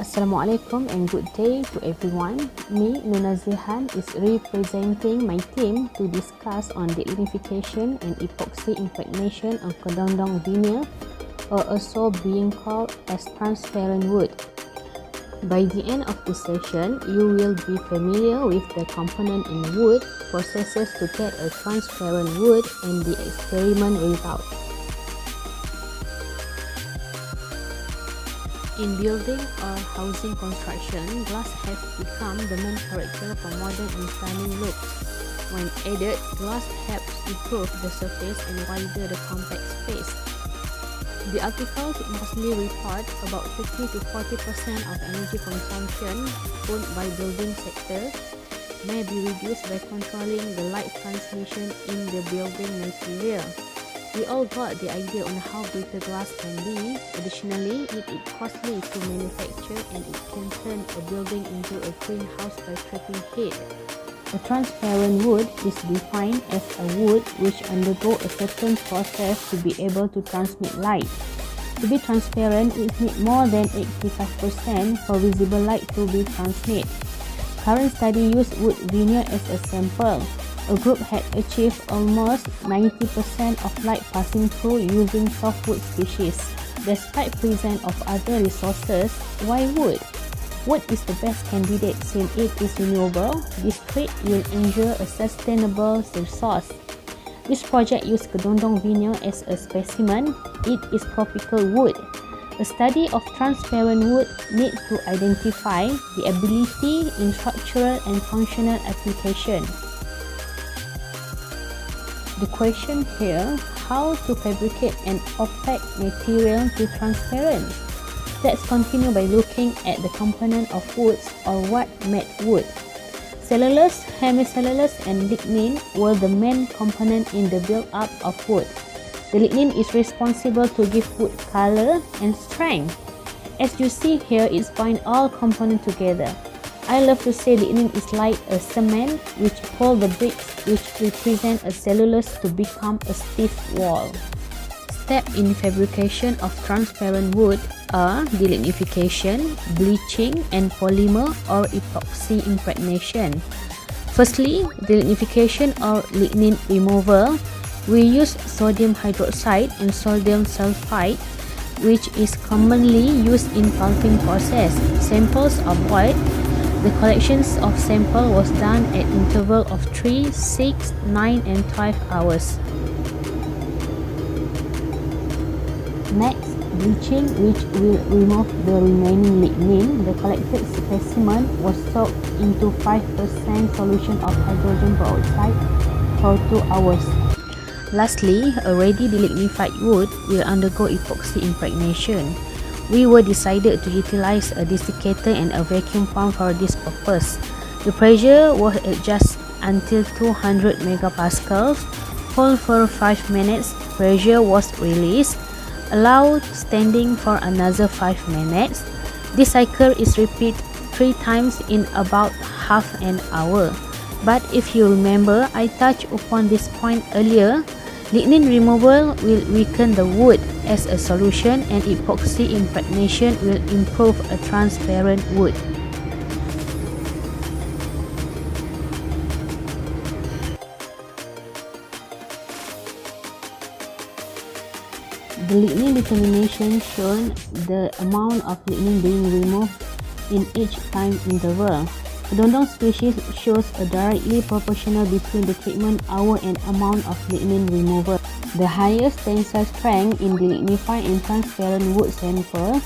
Assalamualaikum and good day to everyone. Me, Nuna Zihan, is representing my team to discuss on delignification and epoxy impregnation of Kedondong Veneer, or also being called as transparent wood. By the end of this session, you will be familiar with the component in wood, processes to get a transparent wood, and the experiment result. In building or housing construction, glass has become the main character for modern and stunning looks. When added, glass helps improve the surface and widen the compact space. The articles mostly report about 50 to 40% of energy consumption owned by building sector may be reduced by controlling the light transmission in the building material. We all got the idea on how brittle glass can be. Additionally, it is costly to manufacture and it can turn a building into a greenhouse by trapping heat. A transparent wood is defined as a wood which undergoes a certain process to be able to transmit light. To be transparent, it needs more than 85% for visible light to be transmitted. Current study used wood veneer as a sample. A group had achieved almost 90% of light passing through using softwood species. Despite presence of other resources, why wood? Wood is the best candidate since it is renewable, discrete, will ensure a sustainable resource. This project used Kedondong Veneer as a specimen. It is tropical wood. A study of transparent wood needs to identify the ability in structural and functional application. The question here, how to fabricate an opaque material to transparent? Let's continue by looking at the component of woods or what made wood. Cellulose, hemicellulose and lignin were the main component in the build-up of wood. The lignin is responsible to give wood color and strength. As you see here, it binds all components together. I love to say lignin is like a cement which holds the bricks which represent a cellulose to become a stiff wall. Steps in fabrication of transparent wood are delignification, bleaching, and polymer or epoxy impregnation. Firstly, delignification or lignin removal. We use sodium hydroxide and sodium sulfide, which is commonly used in pulping process. Samples are boiled. The collections of samples was done at interval of 3, 6, 9 and 12 hours. Next, bleaching, which will remove the remaining lignin. The collected specimen was soaked into 5% solution of hydrogen peroxide for 2 hours. Lastly, a ready delignified wood will undergo epoxy impregnation. We were decided to utilize a desiccator and a vacuum pump for this purpose. The pressure was adjusted until 200 megapascals. Hold for 5 minutes. Pressure was released. Allow standing for another 5 minutes. This cycle is repeated 3 times in about half an hour. But if you remember, I touched upon this point earlier. Lignin removal will weaken the wood as a solution and epoxy impregnation will improve a transparent wood. The lignin determination shown the amount of lignin being removed in each time interval. Kedondong species shows a directly proportional between the treatment hour and amount of lignin removal. The highest tensile strength in delignified and transparent wood sample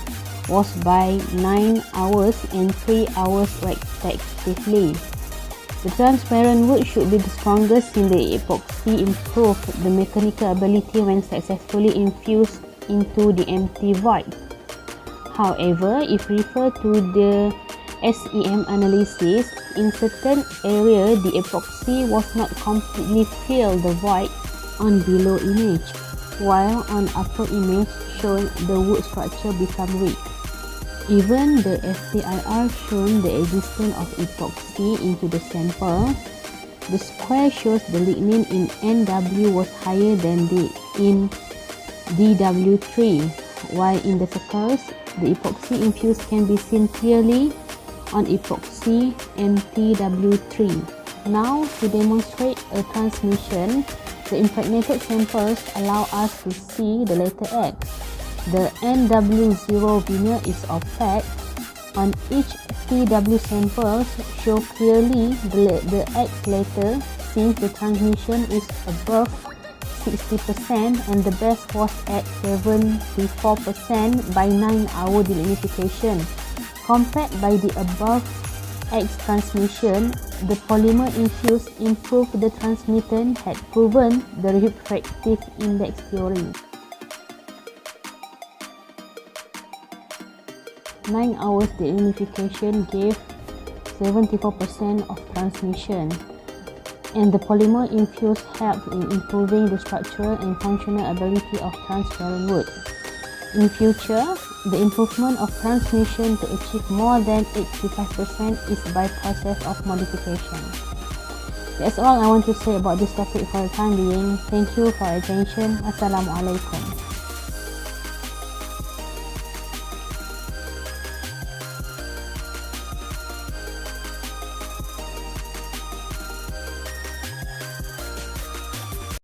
was by 9 hours and 3 hours respectively. The transparent wood should be the strongest since the epoxy improves the mechanical ability when successfully infused into the empty void. However, if referred to the SEM analysis, in certain area the epoxy was not completely fill the void on below image, while on upper image shown the wood structure become weak. Even the FTIR shown the existence of epoxy into the sample. The square shows the lignin in NW was higher than the in DW3, while in the circles The epoxy infused can be seen clearly on epoxy MTW3. Now, to demonstrate a transmission, the impregnated samples allow us to see the letter X. The NW0 veneer is opaque. On each TW samples show clearly the X letter since the transmission is above 60% and the best was at 74% by 9-hour delignification. Compared by the above X transmission, the polymer infused improved the transmittance had proven the refractive index theory. 9 hours delignification gave 74% of transmission, and the polymer infused helped in improving the structural and functional ability of transparent wood. In future, the improvement of transmission to achieve more than 85% is by process of modification. That's all I want to say about this topic for the time being. Thank you for your attention. Assalamualaikum.